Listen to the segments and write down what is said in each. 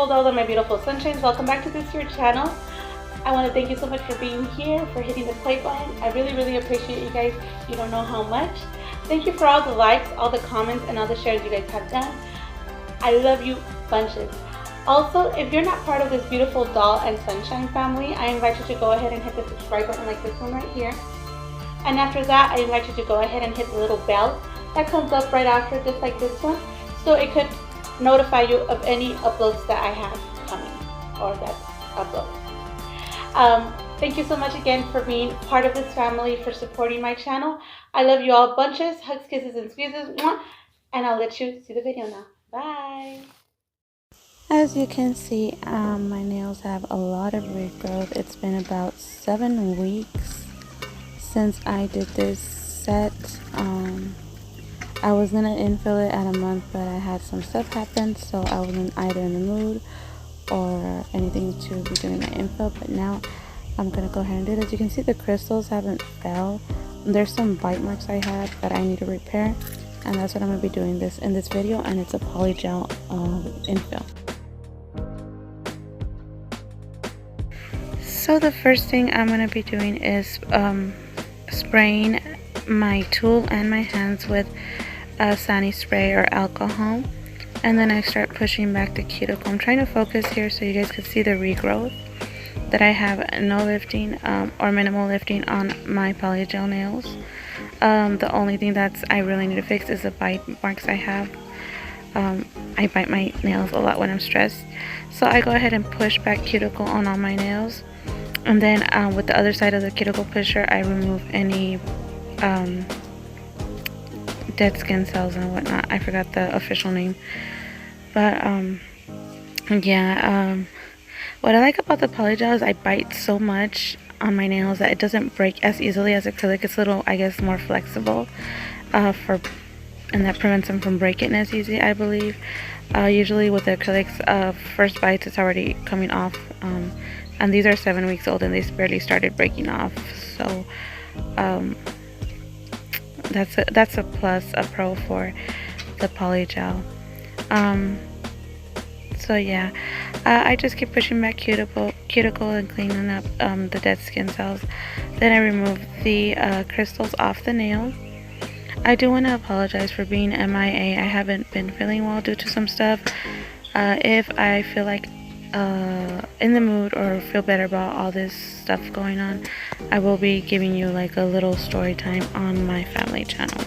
beautiful dolls and my beautiful sunshines. Welcome back to this your channel. I want to thank you so much for being here, for hitting the play button. I really appreciate you guys. You don't know how much. Thank you for all the likes, all the comments, and all the shares you guys have done. I love you bunches. Also, if you're not part of this beautiful doll and sunshine family, I invite you to go ahead and hit the subscribe button like this one right here. And after that, I invite you to go ahead and hit the little bell that comes up right after, just like this one, so it could notify you of any uploads that I have coming or that's uploaded. Thank you so much again for being part of this family, for supporting my channel. I love you all bunches. Hugs, kisses, and squeezes. And I'll let you see the video now. Bye. As you can see, my nails have a lot of regrowth. It's been about 7 weeks since I did this set. I was gonna infill it at a month, but I had some stuff happen, so I wasn't either in the mood or anything to be doing my infill. But now I'm gonna go ahead and do it. As you can see, the crystals haven't fell. There's some bite marks I had that I need to repair, and that's what I'm gonna be doing this in this video. And it's a poly gel infill. So the first thing I'm gonna be doing is spraying my tool and my hands with a Sani spray or alcohol, and then I start pushing back the cuticle. I'm trying to focus here so you guys can see the regrowth, that I have no lifting or minimal lifting on my polygel nails. The only thing that's I really need to fix is the bite marks I have. I bite my nails a lot when I'm stressed, so I go ahead and push back cuticle on all my nails, and then with the other side of the cuticle pusher, I remove any dead skin cells and whatnot. I forgot the official name, but yeah, what I like about the polygel is I bite so much on my nails that it doesn't break as easily as acrylic. It's a little, I guess, more flexible and that prevents them from breaking as easy, I believe. Usually with the acrylics, first bites it's already coming off, and these are 7 weeks old and they barely started breaking off, so that's a plus, a pro for the polygel. So yeah, I just keep pushing back cuticle and cleaning up the dead skin cells. Then I remove the crystals off the nail. I do want to apologize for being MIA. I haven't been feeling well due to some stuff. If I feel like in the mood or feel better about all this stuff going on, I will be giving you like a little story time on my family channel.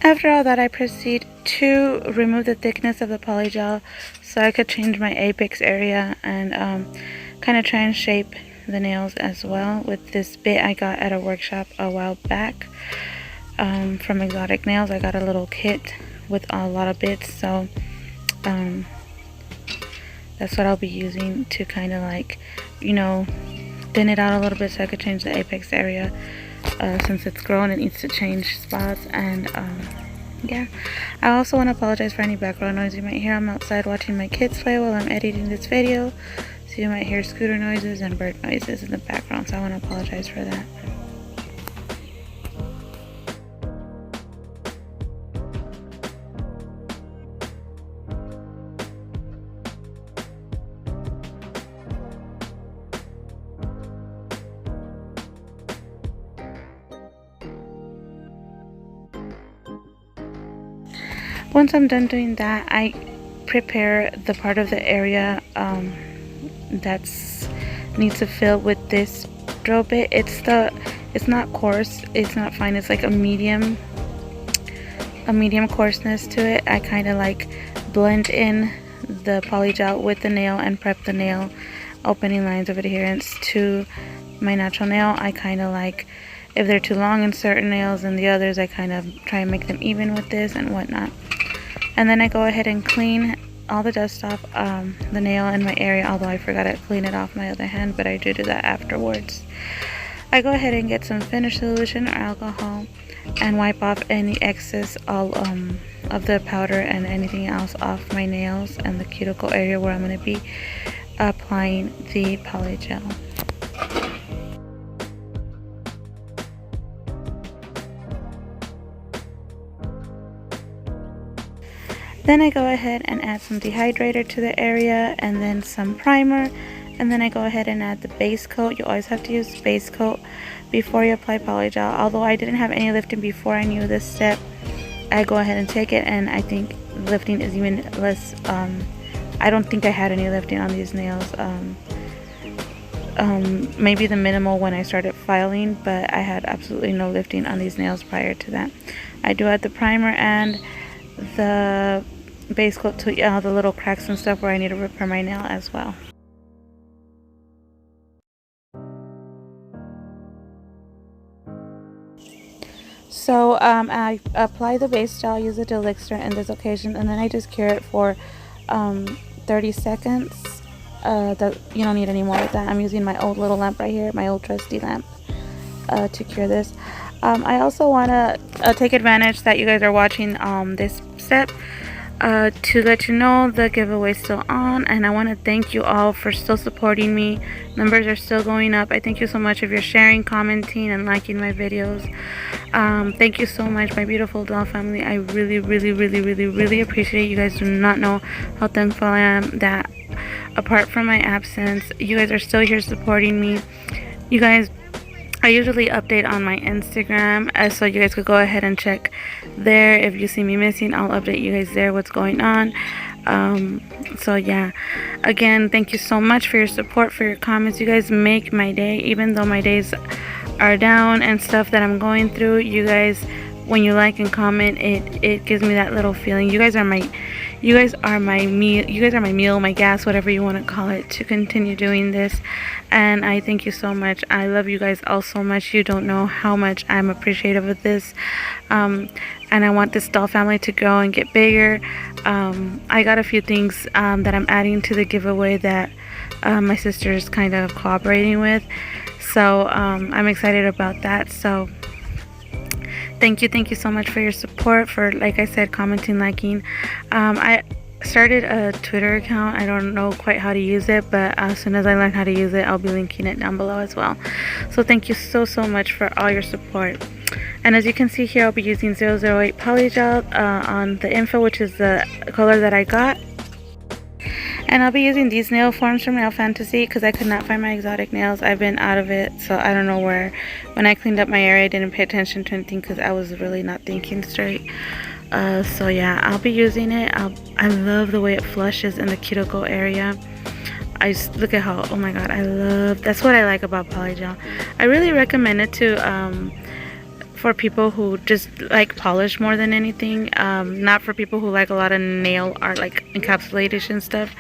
After all that, I proceed to remove the thickness of the polygel so I could change my apex area and kind of try and shape the nails as well with this bit I got at a workshop a while back from Exotic Nails. I got a little kit with a lot of bits, so that's what I'll be using to kind of like, you know, thin it out a little bit so I could change the apex area. Since it's grown, it needs to change spots. And yeah, I also want to apologize for any background noise you might hear. I'm outside watching my kids play while I'm editing this video, so you might hear scooter noises and bird noises in the background, so I want to apologize for that. Once I'm done doing that, I prepare the part of the area that's needs to fill with this drill bit. It's not coarse, it's not fine, it's like a medium coarseness to it. I kind of like blend in the polygel with the nail and prep the nail opening lines of adherence to my natural nail. I kind of like, if they're too long in certain nails and the others, I kind of try and make them even with this and whatnot. And then I go ahead and clean all the dust off the nail in my area, although I forgot to clean it off my other hand, but I do that afterwards. I go ahead and get some finish solution or alcohol and wipe off any excess all of the powder and anything else off my nails and the cuticle area where I'm going to be applying the poly gel. Then I go ahead and add some dehydrator to the area and then some primer, and then I go ahead and add the base coat. You always have to use base coat before you apply poly gel. Although I didn't have any lifting before I knew this step, I go ahead and take it, and I think lifting is even less. I don't think I had any lifting on these nails. Maybe the minimal when I started filing, but I had absolutely no lifting on these nails prior to that. I do add the primer and the base coat to the little cracks and stuff where I need to repair my nail as well. So I apply the base gel, use the elixir in this occasion, and then I just cure it for 30 seconds. You don't need any more of that. I'm using my old little lamp right here, my old trusty lamp, to cure this. I also want to take advantage that you guys are watching this step to let you know the giveaway is still on, and I want to thank you all for still supporting me. Numbers are still going up. I thank you so much if you're sharing, commenting, and liking my videos. Thank you so much, my beautiful doll family. I really appreciate it. You guys do not know how thankful I am that apart from my absence, you guys are still here supporting me. You guys, I usually update on my Instagram, so you guys could go ahead and check there. If you see me missing, I'll update you guys there what's going on. So yeah, again, thank you so much for your support, for your comments. You guys make my day, even though my days are down and stuff that I'm going through. You guys, when you like and comment, it gives me that little feeling. You guys are my meal, my gas, whatever you want to call it, to continue doing this. And I thank you so much. I love you guys all so much. You don't know how much I'm appreciative of this. And I want this doll family to grow and get bigger. I got a few things that I'm adding to the giveaway that my sister is kind of cooperating with. So I'm excited about that. So thank you so much for your support, for, like I said, commenting, liking. I started a Twitter account. I don't know quite how to use it, but as soon as I learn how to use it, I'll be linking it down below as well. So thank you so much for all your support. And as you can see here, I'll be using 008 poly gel on the info, which is the color that I got. And I'll be using these nail forms from Nail Fantasy because I could not find my exotic nails. I've been out of it, so I don't know where. When I cleaned up my area, I didn't pay attention to anything because I was really not thinking straight. So yeah, I'll be using it. I love the way it flushes in the cuticle area. I just look at how, oh my god, that's what I like about poly gel. I really recommend it to for people who just like polish more than anything, not for people who like a lot of nail art, like encapsulation stuff.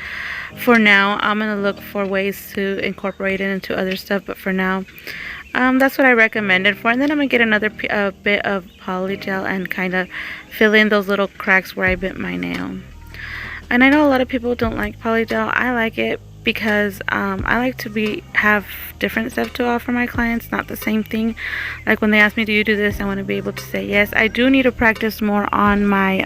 For now, I'm gonna look for ways to incorporate it into other stuff, but for now, that's what I recommend it for. And then I'm gonna get another bit of poly gel and kind of fill in those little cracks where I bit my nail. And I know a lot of people don't like poly gel. I like it because I like to have different stuff to offer my clients, not the same thing. Like when they ask me, do you do this, I want to be able to say yes. I do need to practice more on my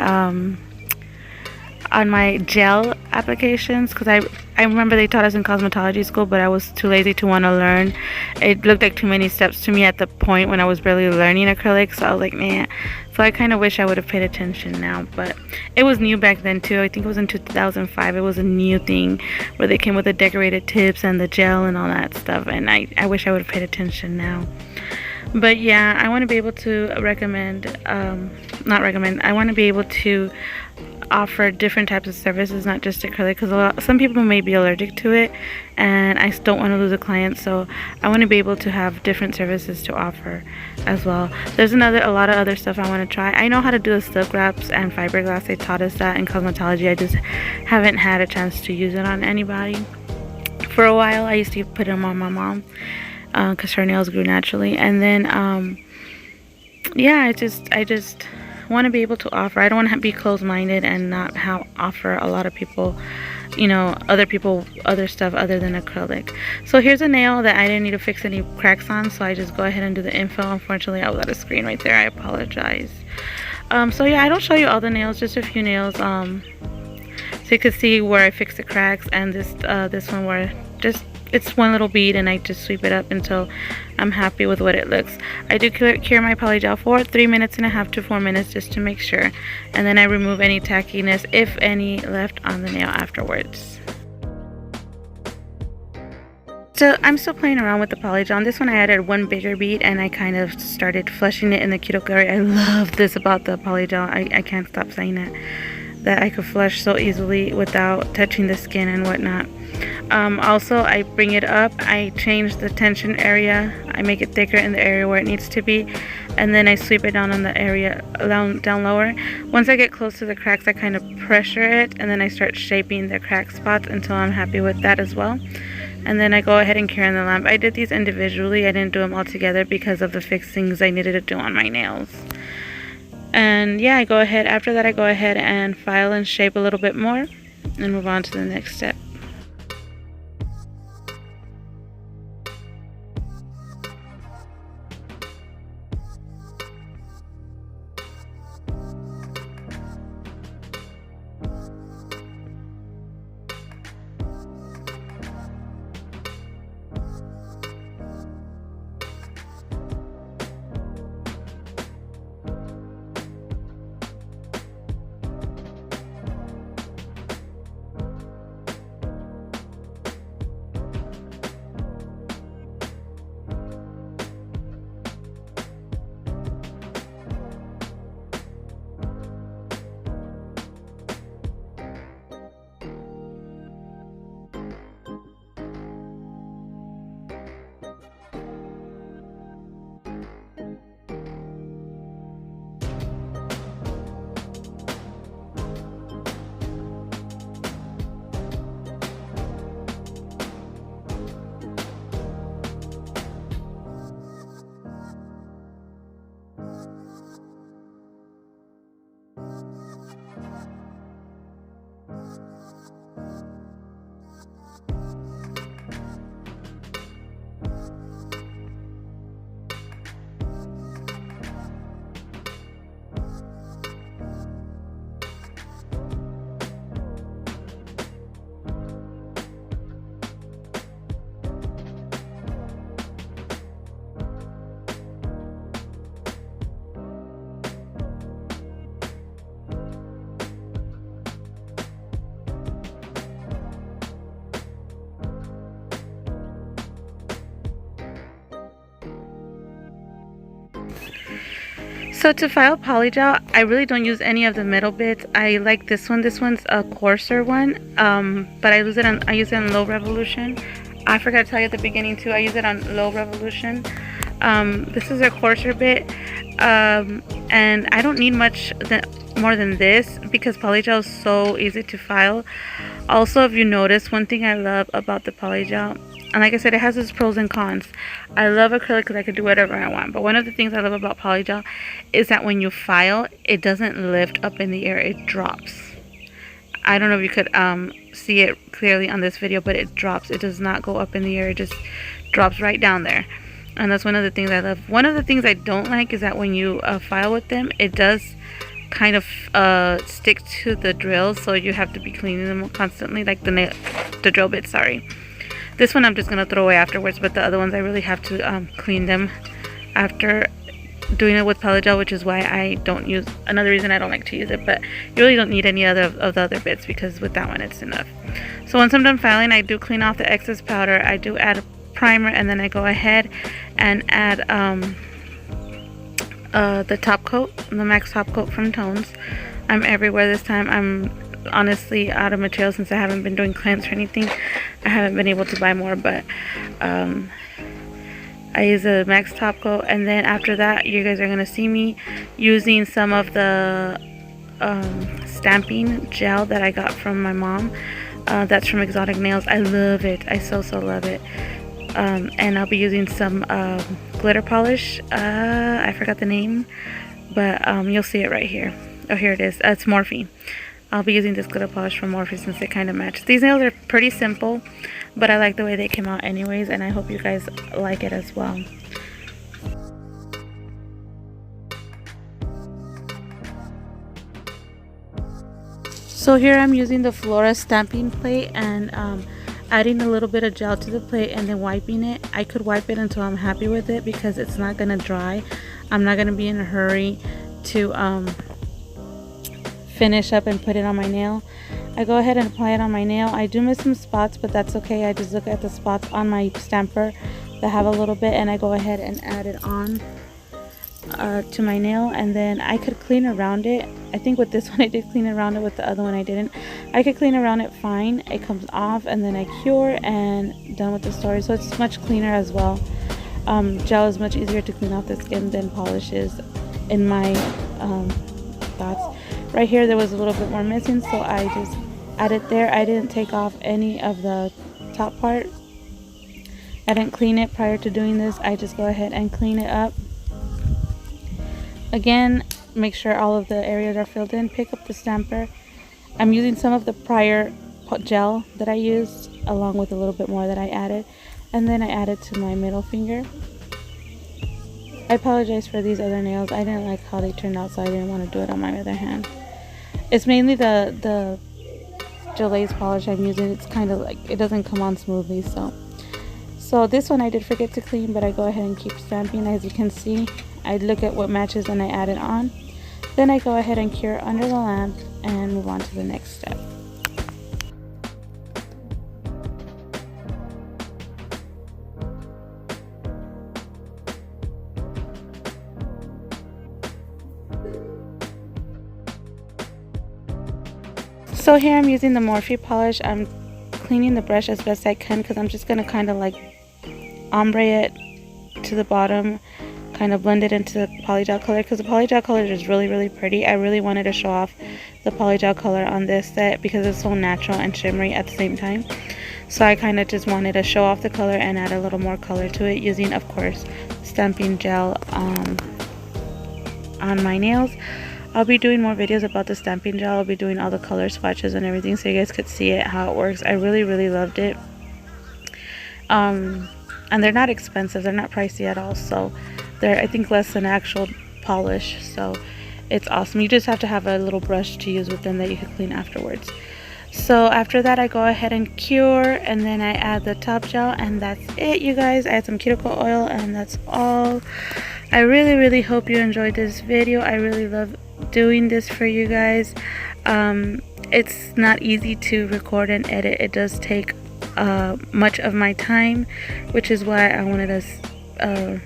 gel applications, because I remember they taught us in cosmetology school, but I was too lazy to want to learn. It looked like too many steps to me at the point when I was barely learning acrylic, so I was like, man. So I kind of wish I would have paid attention now, but it was new back then too. I think it was in 2005. It was a new thing where they came with the decorated tips and the gel and all that stuff, and I wish I would have paid attention now. But yeah, I want to be able to I want to be able to offer different types of services, not just acrylic, because some people may be allergic to it, and I don't want to lose a client, so I want to be able to have different services to offer as well. There's a lot of other stuff I want to try. I know how to do the silk wraps and fiberglass. They taught us that in cosmetology. I just haven't had a chance to use it on anybody. For a while I used to put them on my mom because her nails grew naturally, and then yeah, I just want to be able to offer. I don't want to be closed-minded and not offer a lot of people you know, other stuff other than acrylic. So here's a nail that I didn't need to fix any cracks on, so I just go ahead and do the info. Unfortunately, I was out of screen right there. I apologize. So yeah, I don't show you all the nails, just a few nails. So you can see where I fixed the cracks, and this one where just it's one little bead, and I just sweep it up until I'm happy with what it looks. I do cure my polygel for 3.5 minutes to 4 minutes just to make sure, and then I remove any tackiness, if any, left on the nail afterwards. So I'm still playing around with the polygel. On this one I added one bigger bead, and I kind of started flushing it in the cuticle area. I love this about the polygel. I can't stop saying that I could flush so easily without touching the skin and whatnot. Also, I bring it up, I change the tension area, I make it thicker in the area where it needs to be, and then I sweep it down on the area down lower. Once I get close to the cracks, I kind of pressure it, and then I start shaping the crack spots until I'm happy with that as well. And then I go ahead and cure in the lamp. I did these individually, I didn't do them all together because of the fixings I needed to do on my nails. And yeah, after that I go ahead and file and shape a little bit more and move on to the next step. So to file polygel, I really don't use any of the middle bits. I like this one. This one's a coarser one, but I use it on low revolution. I forgot to tell you at the beginning too, I use it on low revolution. This is a coarser bit, and I don't need much more than this because polygel is so easy to file. Also, if you notice, one thing I love about the polygel, and like I said, it has its pros and cons. I love acrylic because I can do whatever I want. But one of the things I love about polygel is that when you file, it doesn't lift up in the air. It drops. I don't know if you could see it clearly on this video, but it drops. It does not go up in the air. It just drops right down there. And that's one of the things I love. One of the things I don't like is that when you file with them, it does kind of stick to the drills. So you have to be cleaning them constantly, like the drill bit, sorry. This one I'm just going to throw away afterwards, but the other ones I really have to clean them after doing it with polygel, which is why I don't use, another reason I don't like to use it, but you really don't need any other of the other bits because with that one it's enough. So once I'm done filing, I do clean off the excess powder, I do add a primer, and then I go ahead and add the top coat, the Max Top Coat from Tones. I'm everywhere this time. I'm honestly out of material since I haven't been doing cleanse or anything. I haven't been able to buy more, but I use a Max Top Coat, and then after that you guys are going to see me using some of the STaMPiNG gel that I got from my mom. That's from Exotic Nails. I love it. I so love it. And I'll be using some glitter polish. I forgot the name, but you'll see it right here. Oh, here it is. It's Morphine. I'll be using this glitter polish from Morphe since they kind of match. These nails are pretty simple, but I like the way they came out anyways, and I hope you guys like it as well. So here I'm using the Flora stamping plate and adding a little bit of gel to the plate and then wiping it. I could wipe it until I'm happy with it because it's not going to dry. I'm not going to be in a hurry to finish up and put it on my nail. I go ahead and apply it on my nail. I do miss some spots, but that's okay. I just look at the spots on my stamper that have a little bit and I go ahead and add it on to my nail, and then I could clean around it. I think with this one I did clean around it, with the other one I didn't. I could clean around it fine. It comes off and then I cure and done with the story, so it's much cleaner as well. Gel is much easier to clean off the skin than polish is, in my thoughts. Right here there was a little bit more missing, so I just added there. I didn't take off any of the top part. I didn't clean it prior to doing this. I just go ahead and clean it up. Again, make sure all of the areas are filled in. Pick up the stamper. I'm using some of the prior gel that I used along with a little bit more that I added, and then I added to my middle finger. I apologize for these other nails. I didn't like how they turned out, so I didn't want to do it on my other hand. It's mainly the GeL polish I'm using. It's kind of like, it doesn't come on smoothly, so this one I did forget to clean, but I go ahead and keep stamping. As you can see, I look at what matches and I add it on. Then I go ahead and cure under the lamp and move on to the next step. So here I'm using the Morphe polish. I'm cleaning the brush as best I can because I'm just going to kind of like ombre it to the bottom, kind of blend it into the polygel color, because the polygel color is really pretty. I really wanted to show off the polygel color on this set because it's so natural and shimmery at the same time. So I kind of just wanted to show off the color and add a little more color to it using, of course, stamping gel on my nails. I'll be doing more videos about the stamping gel. I'll be doing all the color swatches and everything so you guys could see it, how it works. I really loved it. And they're not expensive. They're not pricey at all. So they're, I think, less than actual polish. So it's awesome. You just have to have a little brush to use with them that you can clean afterwards. So after that I go ahead and cure, and then I add the top gel, and that's it, you guys. I add some cuticle oil, and that's all. I really hope you enjoyed this video. I really love doing this for you guys. It's not easy to record and edit. It does take much of my time, which is why I wanted to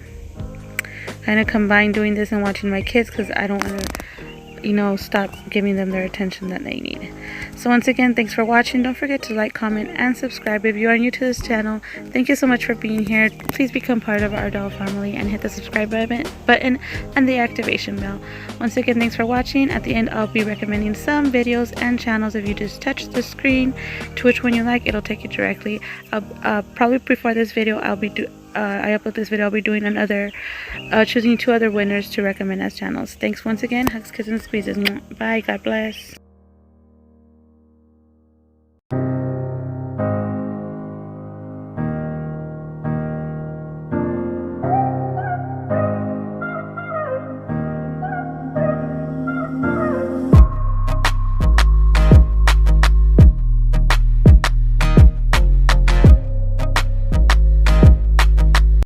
kind of combine doing this and watching my kids, because I don't want to, you know, stop giving them their attention that they need. So once again, thanks for watching. Don't forget to like, comment, and subscribe if you are new to this channel. Thank you so much for being here. Please become part of our doll family and hit the subscribe button and the activation bell. Once again, thanks for watching. At the end, I'll be recommending some videos and channels. If you just touch the screen to which one you like, it'll take you directly. Probably before this video, I upload this video, I'll be doing another, choosing 2 other winners to recommend as channels. Thanks once again. Hugs, kisses, and squeezes. Bye. God bless.